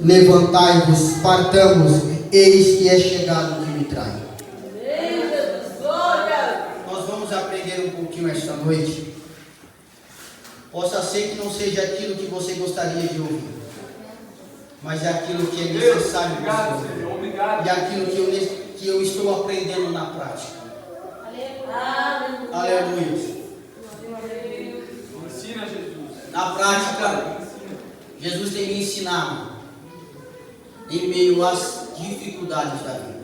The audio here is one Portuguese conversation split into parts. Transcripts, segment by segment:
levantai-vos, partamos, eis que é chegado o que me trai. Nós vamos aprender um pouquinho esta noite. Possa ser que não seja aquilo que você gostaria de ouvir, mas é aquilo que é necessário para você ouvir. E aquilo que eu estou aprendendo na prática. Aleluia. Ensina, Jesus. Na prática, Jesus tem me ensinado em meio às dificuldades da vida.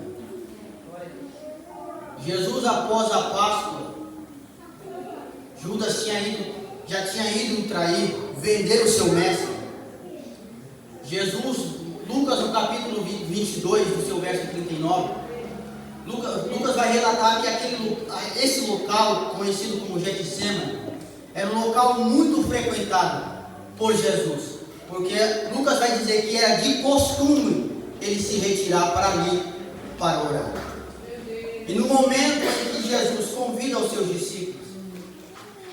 Jesus, após a Páscoa, Judas já tinha ido trair, vender o seu mestre. Jesus, Lucas no capítulo 22, no seu verso 39, Lucas vai relatar que esse local, conhecido como Getsemane, era um local muito frequentado por Jesus, porque Lucas vai dizer que era de costume ele se retirar para ali, para orar. E no momento em que Jesus convida os seus discípulos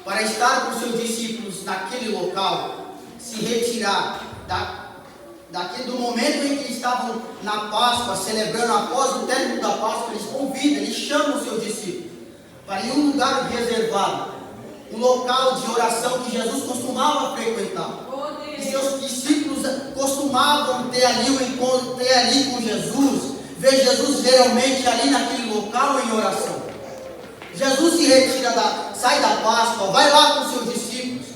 para estar com os seus discípulos naquele local, se retirar do momento em que estavam na Páscoa, celebrando após o término da Páscoa, eles convidam, eles chamam os seus discípulos para ir em um lugar reservado, um local de oração que Jesus costumava frequentar. E seus discípulos costumavam ter ali um encontro, ter ali com Jesus, ver Jesus geralmente ali naquele local em oração. Jesus se retira, sai da Páscoa, vai lá com seus discípulos,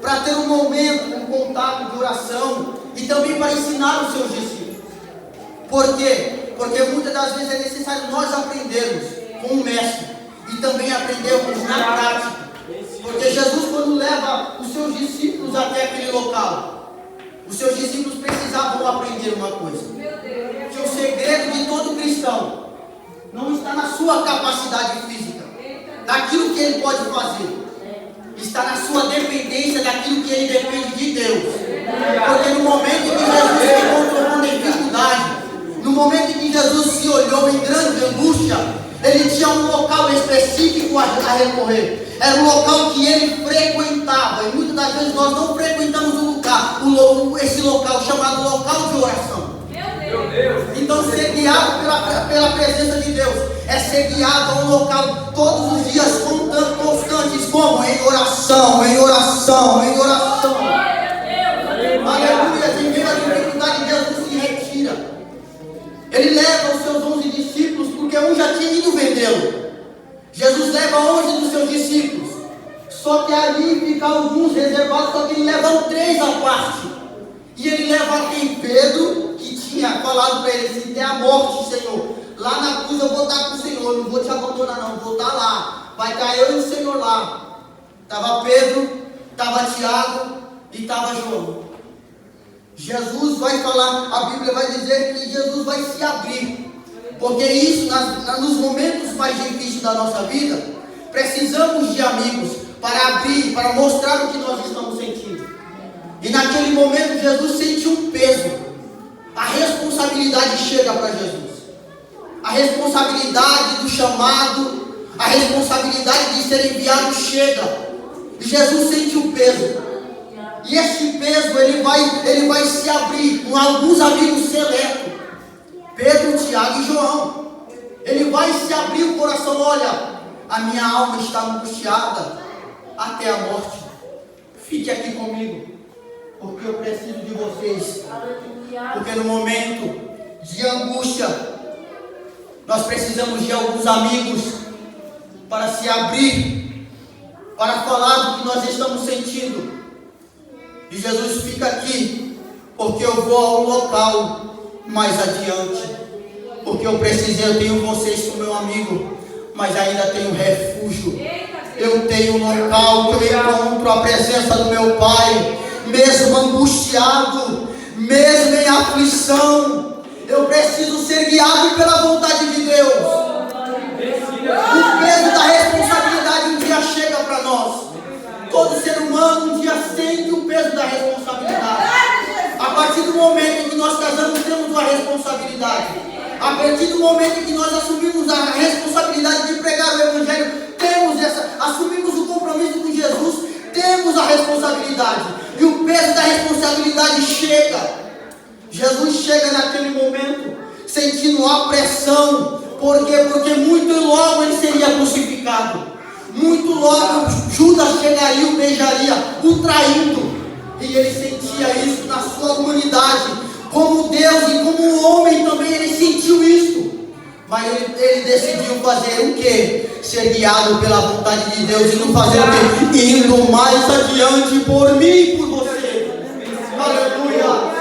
para ter um momento, um contato de oração, e também para ensinar os seus discípulos. Por quê? Porque muitas das vezes é necessário nós aprendermos com o mestre, e também aprendermos na prática. Porque Jesus, quando leva os seus discípulos até aquele local, os seus discípulos precisavam aprender uma coisa: que o segredo de todo cristão não está na sua capacidade física, daquilo que ele pode fazer, está na sua dependência daquilo que ele depende de Deus. Porque no momento em que Jesus se encontrou com dificuldade, no momento em que Jesus se olhou em grande angústia, ele tinha um local específico a recorrer. Era um local que ele frequentava, e muitas das vezes nós não frequentamos esse local chamado local de oração. Meu Deus. Então, ser guiado pela presença de Deus é ser guiado a um local todos os dias constantes, como em oração, em oração, em oração. Aleluia. Em meio à dificuldade, Jesus se retira. Ele leva os seus 11 discípulos, porque um já tinha ido vendê-lo. Jesus leva 11 dos seus discípulos, só que ali ficam alguns reservados, só que ele leva 3 à parte. E ele leva quem? Pedro, que tinha falado para ele: se der a morte, Senhor, lá na cruz eu vou estar com o Senhor, não vou te abandonar não, vou estar lá, vai estar eu e o Senhor lá. Estava Pedro, estava Tiago e estava João. Jesus vai falar, a Bíblia vai dizer que Jesus vai se abrir, porque isso, nos momentos mais difíceis da nossa vida, precisamos de amigos para abrir, para mostrar o que nós estamos sentindo. E naquele momento Jesus sente um peso, a responsabilidade chega para Jesus, a responsabilidade do chamado, a responsabilidade de ser enviado chega, e Jesus sente um peso. E esse peso ele vai se abrir com alguns amigos seletos, Pedro, Tiago e João. Ele vai se abrir o coração: olha, a minha alma está angustiada até a morte, fique aqui comigo, porque eu preciso de vocês. Porque no momento de angústia, nós precisamos de alguns amigos para se abrir, para falar do que nós estamos sentindo. E Jesus fica aqui, porque eu vou a um local mais adiante, porque eu tenho vocês como meu amigo, mas ainda tenho refúgio. Eu tenho um local que eu encontro a presença do meu Pai, mesmo angustiado, mesmo em aflição. Eu preciso ser guiado pela vontade de Deus. O peso da responsabilidade um dia chega para nós. Todo ser humano um dia sente o peso da responsabilidade. A partir do momento em que nós casamos, temos uma responsabilidade. A partir do momento em que nós assumimos a responsabilidade de pregar o Evangelho, assumimos o compromisso com Jesus, temos a responsabilidade. E o peso da responsabilidade chega. Jesus chega naquele momento sentindo a pressão. Por quê? Porque muito logo ele seria crucificado. Muito logo Judas chegaria e o beijaria, o traindo. E ele sentia isso na sua humanidade. Como Deus e como homem também ele sentiu isso. Mas ele decidiu fazer o quê? Ser guiado pela vontade de Deus. E não fazer o quê? Indo mais adiante por mim e por você. Aleluia.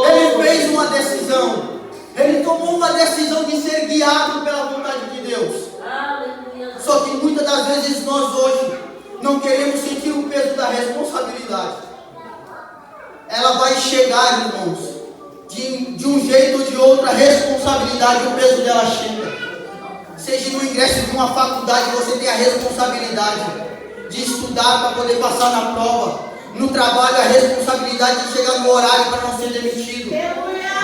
Ele fez uma decisão. Ele tomou uma decisão de ser guiado pela vontade de Deus. Só que muitas das vezes nós hoje não queremos sentir o peso da responsabilidade. Ela vai chegar, irmãos. De um jeito ou de outro, a responsabilidade, o peso dela chega. Seja no ingresso de uma faculdade, você tem a responsabilidade de estudar para poder passar na prova. No trabalho, a responsabilidade de chegar no horário para não ser demitido.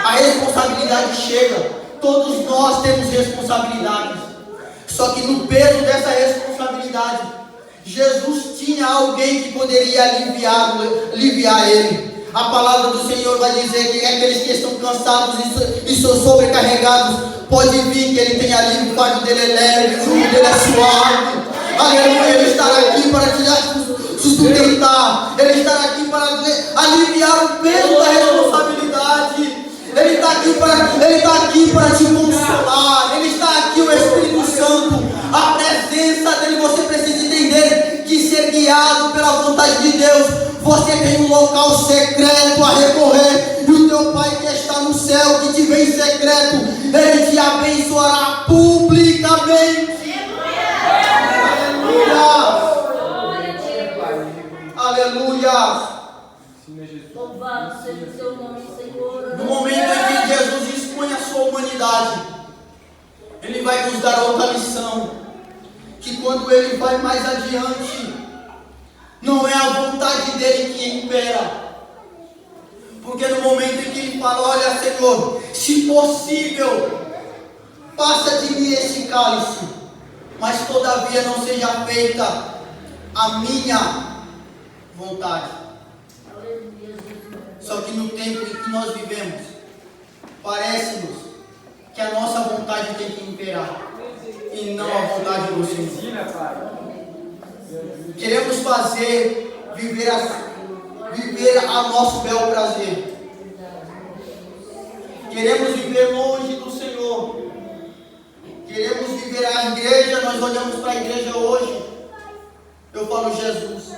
A responsabilidade chega. Todos nós temos responsabilidades. Só que no peso dessa responsabilidade, Jesus tinha alguém que poderia aliviar ele. A palavra do Senhor vai dizer que aqueles que estão cansados e são sobrecarregados, pode vir que ele tem alívio, o fardo dele é leve, o jugo dele é suave. Aleluia, ele estará aqui para te sustentar, ele estará aqui para aliviar o peso da responsabilidade. Ele está aqui para te consolar. Ele está aqui, o Espírito Santo, a presença dele. Você precisa entender que ser guiado pela vontade de Deus, você tem um local secreto a recorrer. E o teu Pai que está no céu, que te vê em secreto, ele te abençoará publicamente. Aleluia. Aleluia. Louvado seja o seu nome, Senhor. No momento em que Jesus expõe a sua humanidade, ele vai nos dar outra lição. Que quando ele vai mais adiante, não é a vontade dele que impera. Porque no momento em que ele fala: olha, Senhor, se possível, passa de mim esse cálice, mas todavia não seja feita a minha vontade. Só que no tempo em que nós vivemos, parece-nos que a nossa vontade tem que imperar e não a vontade do Senhor. Queremos viver a nosso bel prazer. Queremos viver longe do Senhor. Queremos viver a igreja. Nós olhamos para a igreja hoje. Eu falo: Jesus,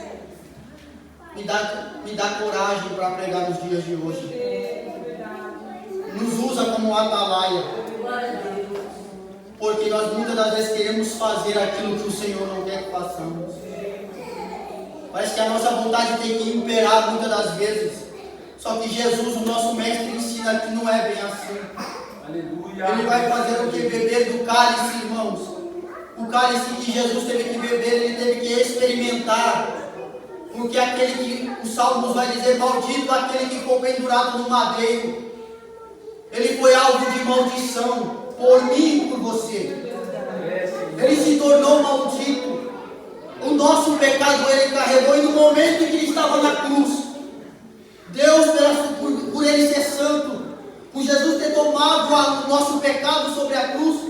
me dá coragem para pregar nos dias de hoje. Nos usa como atalaia. Porque nós muitas das vezes queremos fazer aquilo que o Senhor não quer que façamos. Parece que a nossa vontade tem que imperar muitas das vezes. Só que Jesus, o nosso mestre, ensina que não é bem assim. Aleluia. Ele vai fazer o que? Beber do cálice, irmãos. O cálice que Jesus teve que beber, ele teve que experimentar. Porque aquele que os Salmos vai dizer: maldito aquele que ficou pendurado no madeiro. Ele foi alvo de maldição por mim e por você. Ele se tornou maldito. O nosso pecado ele carregou. E no momento em que ele estava na cruz, Deus, por ele ser santo, por Jesus ter tomado o nosso pecado sobre a cruz,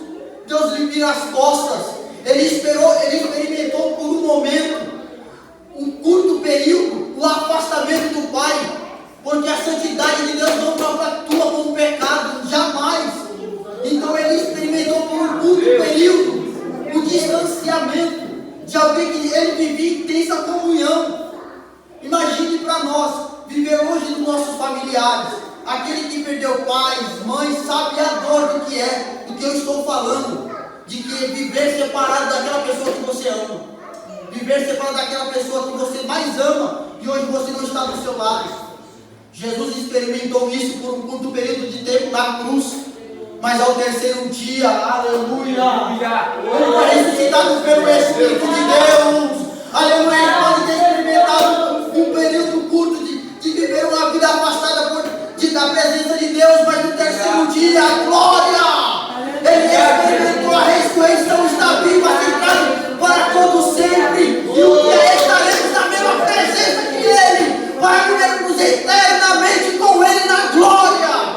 Deus lhe vira as costas. Ele experimentou por um momento, um curto período, o afastamento do Pai, porque a santidade de Deus não compactua com o pecado, jamais. Então ele experimentou por um curto período o distanciamento de alguém que ele vivia intensa comunhão. Imagine para nós viver longe dos nossos familiares. Aquele que perdeu pais, mães, sabe a dor do que é, do que eu estou falando, de que viver separado daquela pessoa que você ama. Viver separado daquela pessoa que você mais ama e hoje você não está do seu lado. Jesus experimentou isso por um curto período de tempo na cruz, mas ao terceiro dia, aleluia, ele foi ressuscitado pelo Espírito de Deus. Aleluia, ele pode ter experimentado um período curto de viver uma vida afastada da presença de Deus, mas no terceiro dia, a glória, ele experimentou a ressurreição, está viva, centrado para todo sempre, e um dia estaremos na mesma presença que ele, para vivermos eternamente com ele na glória.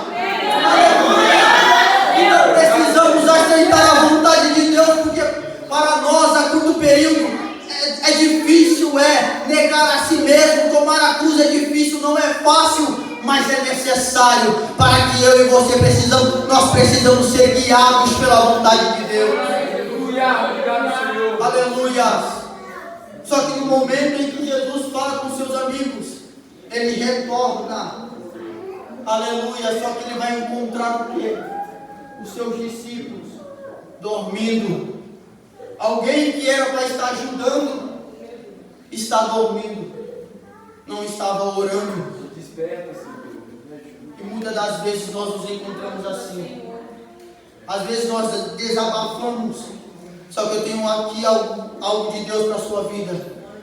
necessário para que eu e você nós precisamos ser guiados pela vontade de Deus. Aleluia, obrigado, Senhor. Aleluia. Só que no momento em que Jesus fala com seus amigos, ele retorna. Aleluia. Só que ele vai encontrar o quê? Os seus discípulos dormindo. Alguém que era para estar ajudando está dormindo, não estava orando. Desperta, Senhor. E muitas das vezes nós nos encontramos assim. Às vezes nós desabafamos. Só que eu tenho aqui algo de Deus para a sua vida.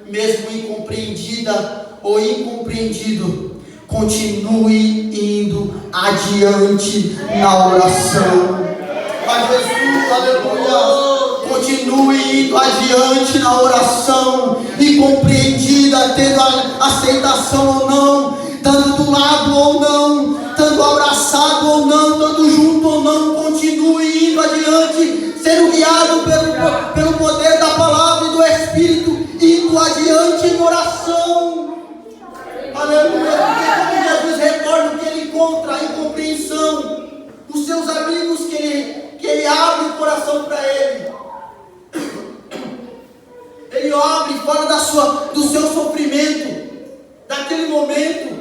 Mesmo incompreendida ou incompreendido, continue indo adiante na oração. Mas Jesus, aleluia. Continue indo adiante na oração, incompreendida, tendo a aceitação ou não, estando do lado ou não, estando abraçado ou não, estando junto ou não, continue indo adiante, sendo guiado pelo poder da palavra e do Espírito, indo adiante em oração. Aleluia, porque quando Jesus retorna, o que ele encontra? A incompreensão. Os seus amigos que ele abre o coração para ele. Ele abre fora do seu sofrimento, daquele momento.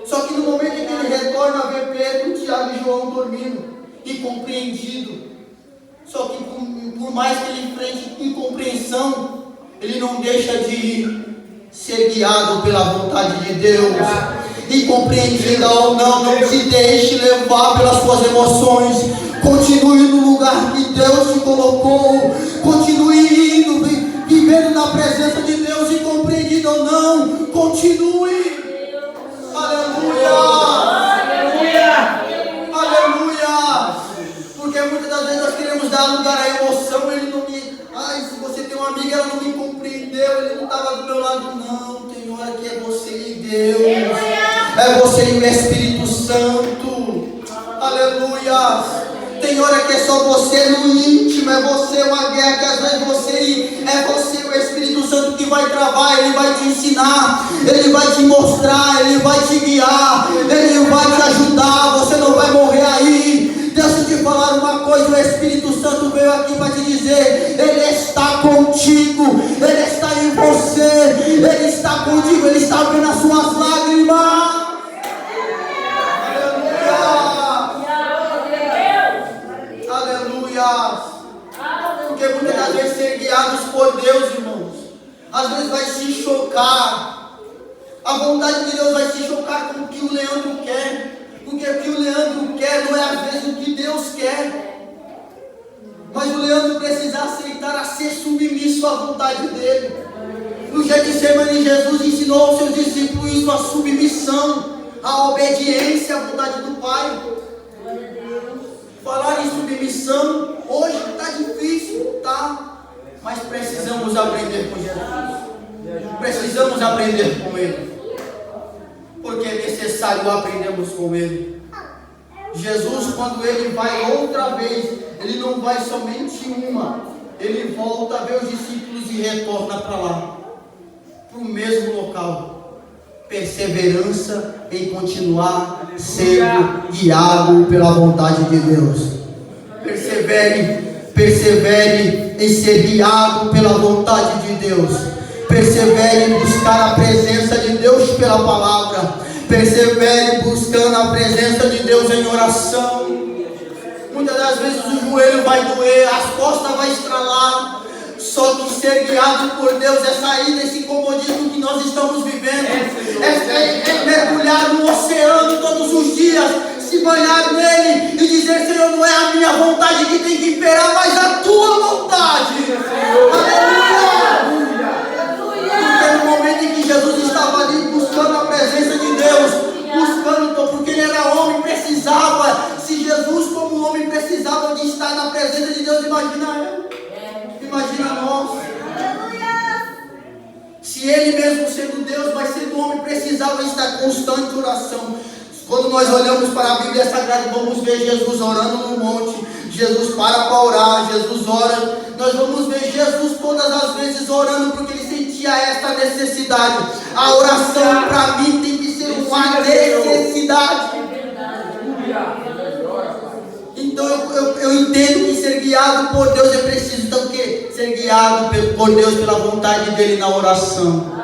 Só que no momento em que ele retorna, vê Pedro, Tiago e João dormindo, incompreendido. Só que por mais que ele enfrente incompreensão, ele não deixa de ser guiado pela vontade de Deus. Incompreendida ou não, não se deixe levar pelas suas emoções. Continue no lugar que Deus te colocou. Continue indo, vivendo na presença de Deus, incompreendido ou não. Continue. Aleluia. Aleluia. Aleluia. Porque muitas das vezes nós queremos dar lugar à emoção. Ele não me... Ai, se você tem uma amiga, ela não me compreendeu. Ele não estava do meu lado. Não, tem hora que é você e Deus. É você e o Espírito Santo. Aleluia. Tem hora que é só você no íntimo, é você uma guerra que às vezes é você o Espírito Santo que vai travar, ele vai te ensinar, ele vai te mostrar, ele vai te guiar, ele vai te ajudar, você não vai morrer aí. Deixa eu te falar uma coisa, o Espírito Santo veio aqui para te dizer, ele está contigo, ele está em você, ele está contigo, ele está vendo as suas lágrimas. Porque muitas das vezes ser guiados por Deus, irmãos, às vezes vai se chocar. A vontade de Deus vai se chocar com o que o Leandro quer. Porque o que o Leandro quer não é às vezes o que Deus quer. Mas o Leandro precisa aceitar a ser submisso à vontade dele. No Getsemane, Jesus ensinou aos seus discípulos isso, a submissão, a obediência à vontade do Pai. Falar em submissão hoje está difícil, tá? Mas precisamos aprender com Jesus. Precisamos aprender com Ele. Porque é necessário aprendermos com Ele. Jesus, quando Ele vai outra vez, Ele não vai somente uma. Ele volta a ver os discípulos e retorna para lá, para o mesmo local. Perseverança em continuar sendo guiado pela vontade de Deus. Persevere em ser guiado pela vontade de Deus. Persevere em buscar a presença de Deus pela palavra. Persevere buscando a presença de Deus em oração. Muitas das vezes o joelho vai doer, as costas vai estralar. Só que ser guiado por Deus é sair desse comodismo que nós estamos vivendo. É mergulhar no oceano todos os dias, se banhar nele e dizer: Senhor, não é a minha vontade que tem que imperar, mas a tua vontade. Aleluia! Porque no momento em que Jesus estava ali buscando a presença de Deus, porque ele era homem, precisava. Se Jesus, como homem, precisava de estar na presença de Deus, imagina eu. Imagina nós. Se ele mesmo sendo Deus, mas sendo homem, precisava estar constante em oração. Quando nós olhamos para a Bíblia Sagrada, vamos ver Jesus orando no monte. Jesus para orar, Jesus ora. Nós vamos ver Jesus todas as vezes orando, porque ele sentia essa necessidade. A oração para mim tem que ser um uma necessidade. Aleluia. Então eu entendo que ser guiado por Deus é preciso. Então o quê? Ser guiado por Deus pela vontade dele na oração.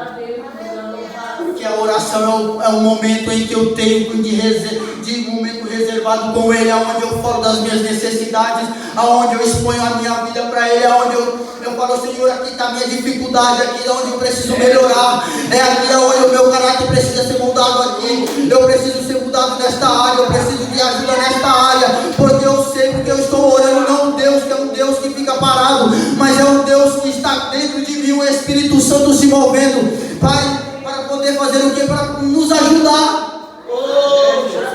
Porque a oração é o momento em que eu tenho de momento reservado com Ele, onde eu falo das minhas necessidades, aonde eu exponho a minha vida para Ele, aonde eu falo, Senhor, aqui está a minha dificuldade, aqui é onde eu preciso melhorar, é aqui onde o meu caráter precisa ser mudado aqui, eu preciso ser mudado nesta área, eu preciso de ajuda nesta área, porque eu sei, porque eu estou orando, não um Deus que é um Deus que fica parado, mas é um Deus que está dentro de mim, o Espírito Santo se movendo, Pai, para poder fazer o que? Para nos ajudar.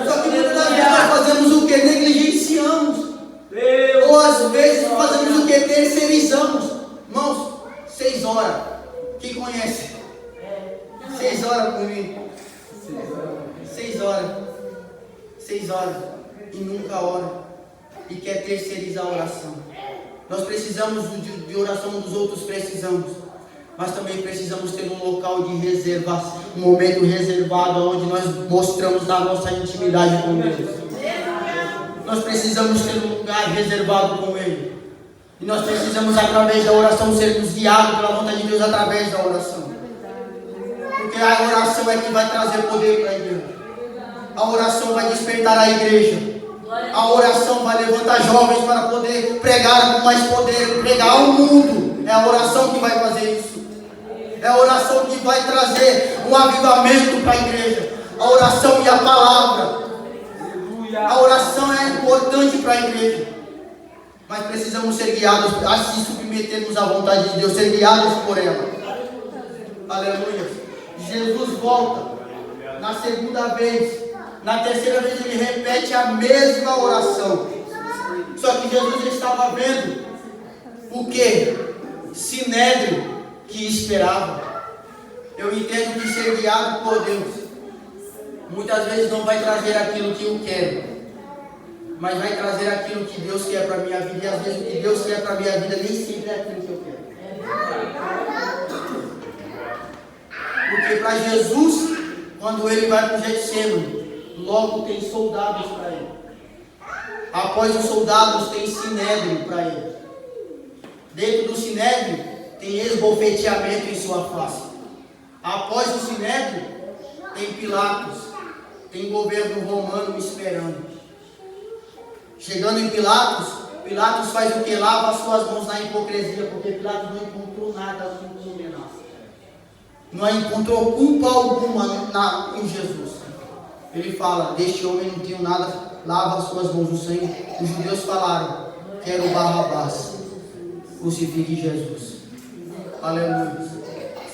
Só que muitas vezes nós fazemos o que? Negligenciamos. Ou às vezes fazemos o que? Terceirizamos. Irmãos, 6 horas. Quem conhece? 6 horas comigo. 6 horas. 6 horas. E nunca ora. E quer terceirizar a oração. Nós precisamos de oração dos outros, precisamos. Mas também precisamos ter um local de reserva, um momento reservado onde nós mostramos a nossa intimidade com Deus. Nós precisamos ter um lugar reservado com Ele. E nós precisamos, através da oração, sermos guiados pela vontade de Deus através da oração. Porque a oração é que vai trazer poder para a igreja. A oração vai despertar a igreja. A oração vai levantar jovens para poder pregar com mais poder, pregar ao mundo. É a oração que vai fazer isso. É a oração que vai trazer um avivamento para a igreja. A oração e a palavra. A oração é importante para a igreja. Mas precisamos ser guiados, a se submetermos à vontade de Deus, ser guiados por ela. Aleluia. Jesus volta na segunda vez. Na terceira vez ele repete a mesma oração. Só que Jesus estava vendo o que? Sinédrio que esperava. Eu entendo que ser guiado por Deus muitas vezes não vai trazer aquilo que eu quero, mas vai trazer aquilo que Deus quer para a minha vida. E às vezes o que Deus quer para a minha vida nem sempre é aquilo que eu quero. Porque para Jesus, quando ele vai para o Getsemane, logo tem soldados para ele. Após os soldados tem sinédrio para ele. Dentro do sinédrio tem esbofeteamento em sua face. Após o sinédrio tem Pilatos, tem governo romano esperando. Chegando em Pilatos, Pilatos faz o que? Lava as suas mãos na hipocrisia, porque Pilatos não encontrou nada com condenação. Não encontrou culpa alguma em Jesus. Ele fala, deste homem não tenho nada, lava as suas mãos no sangue. Os judeus falaram, quero Barrabás, crucifique Jesus. Aleluia.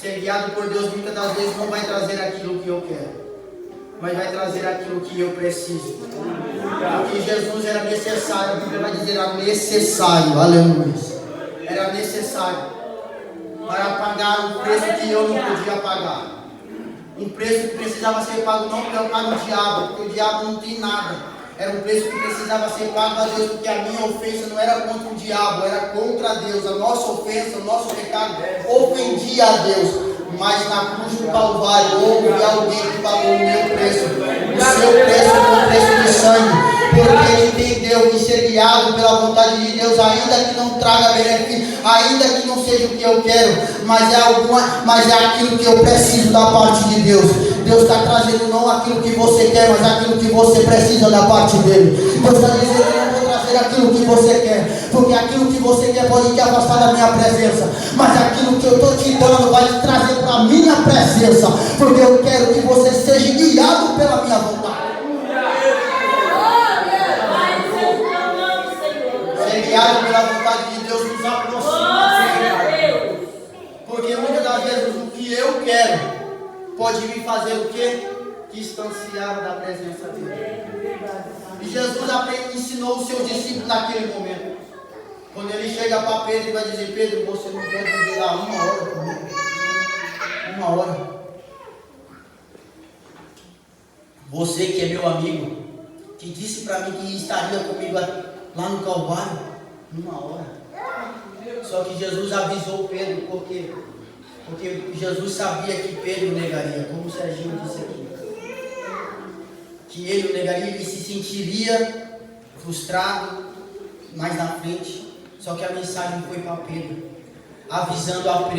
Ser guiado por Deus muitas das vezes não vai trazer aquilo que eu quero, mas vai trazer aquilo que eu preciso. Porque Jesus era necessário, a Bíblia vai dizer, era necessário, aleluia. Era necessário para pagar um preço que eu não podia pagar. Um preço que precisava ser pago não para o diabo, porque o diabo não tem nada. Era um preço que precisava ser pago a Deus, porque a minha ofensa não era contra o diabo, era contra Deus. A nossa ofensa, o nosso pecado ofendia a Deus. Mas na cruz do Calvário houve alguém que pagou o meu preço. O seu preço foi o preço de sangue. Porque ele entendeu que ser guiado pela vontade de Deus, ainda que não traga benefício, ainda que não seja o que eu quero, mas é aquilo que eu preciso da parte de Deus. Deus está trazendo não aquilo que você quer, mas aquilo que você precisa da parte dele. Deus está dizendo, eu não vou trazer aquilo que você quer, porque aquilo que você quer pode te afastar da minha presença, mas aquilo que eu estou te dando vai te trazer para a minha presença, porque eu quero que você seja guiado pela minha vontade. Ser guiado pela vontade de Deus nos aproxima, porque muitas das vezes o que eu quero pode me fazer o quê? Distanciar da presença dele. E Jesus ensinou os seus discípulos naquele momento. Quando ele chega para Pedro e vai dizer, Pedro, você não pode viver lá 1 hora comigo. 1 hora. Você que é meu amigo, que disse para mim que estaria comigo lá no Calvário, 1 hora. Só que Jesus avisou Pedro, por quê? Porque Jesus sabia que Pedro negaria, como o Serginho disse aqui. que ele o negaria, ele se sentiria frustrado mais na frente. Só que a mensagem foi para Pedro, avisando a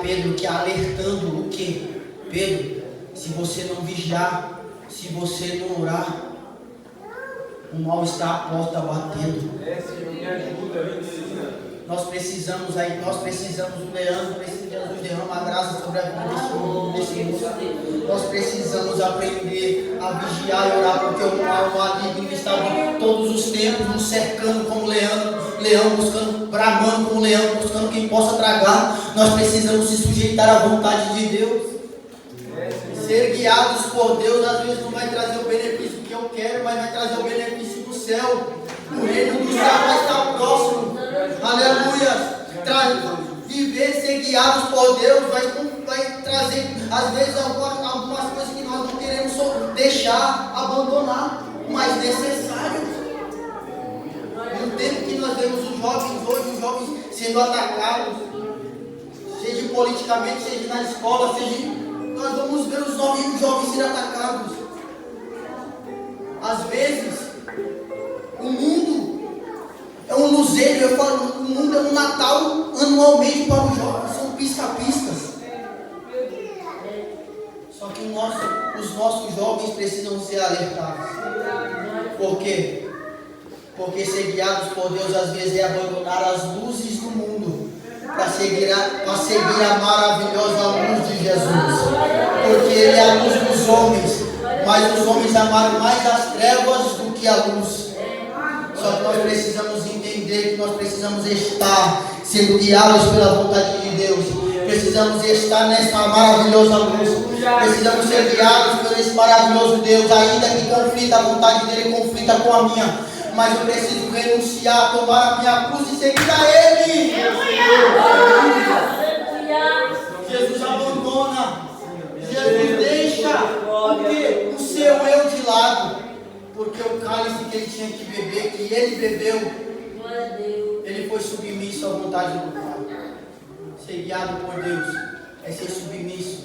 Pedro, que alertando o quê? Pedro, se você não vigiar, se você não orar, o mal está à porta batendo. Senhor, me ajuda, me ensina. Nós precisamos, o Leandro, precisamos derramar graça sobre a vida desse mundo. Nós precisamos aprender a vigiar e orar, porque o maligno está em todos os tempos nos cercando como leão buscando, bramando como leão, buscando quem possa tragar. Nós precisamos se sujeitar à vontade de Deus. Ser guiados por Deus às vezes não vai trazer o benefício que eu quero, mas vai trazer o benefício do céu. O reino do céu vai estar próximo. Aleluia. Viver, ser guiados por Deus vai trazer às vezes algumas coisas que nós não queremos deixar, abandonar, mas necessário. No tempo que nós vemos os jovens sendo atacados, seja politicamente, seja na escola, nós vamos ver os jovens sendo atacados. Às vezes, o mundo é um luzeiro, eu falo, o mundo é um Natal anualmente para os jovens, são pisca-piscas. Só que os nossos jovens precisam ser alertados. Por quê? Porque ser guiados por Deus às vezes é abandonar as luzes do mundo para seguir a maravilhosa luz de Jesus. Porque Ele é a luz dos homens, mas os homens amaram mais as trevas do que a luz. Só que nós precisamos entender que nós precisamos estar sendo guiados pela vontade de Deus. Precisamos estar nessa maravilhosa luz. Precisamos ser guiados por esse maravilhoso Deus. Ainda que conflita a vontade dele, conflita com a minha. Mas eu preciso renunciar, tomar a minha cruz e seguir a Ele. Jesus abandona. Jesus deixa o seu eu de lado. Porque o cálice que ele tinha que beber, que ele bebeu, ele foi submisso à vontade do Pai. Ser guiado por Deus é ser submisso.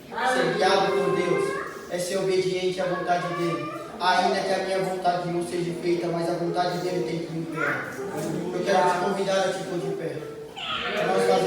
Ser guiado por Deus é ser obediente à vontade dele. Ainda que a minha vontade não seja feita, mas a vontade dele tem que ir em pé. Eu quero te convidar a te pôr de pé. Nós fazemos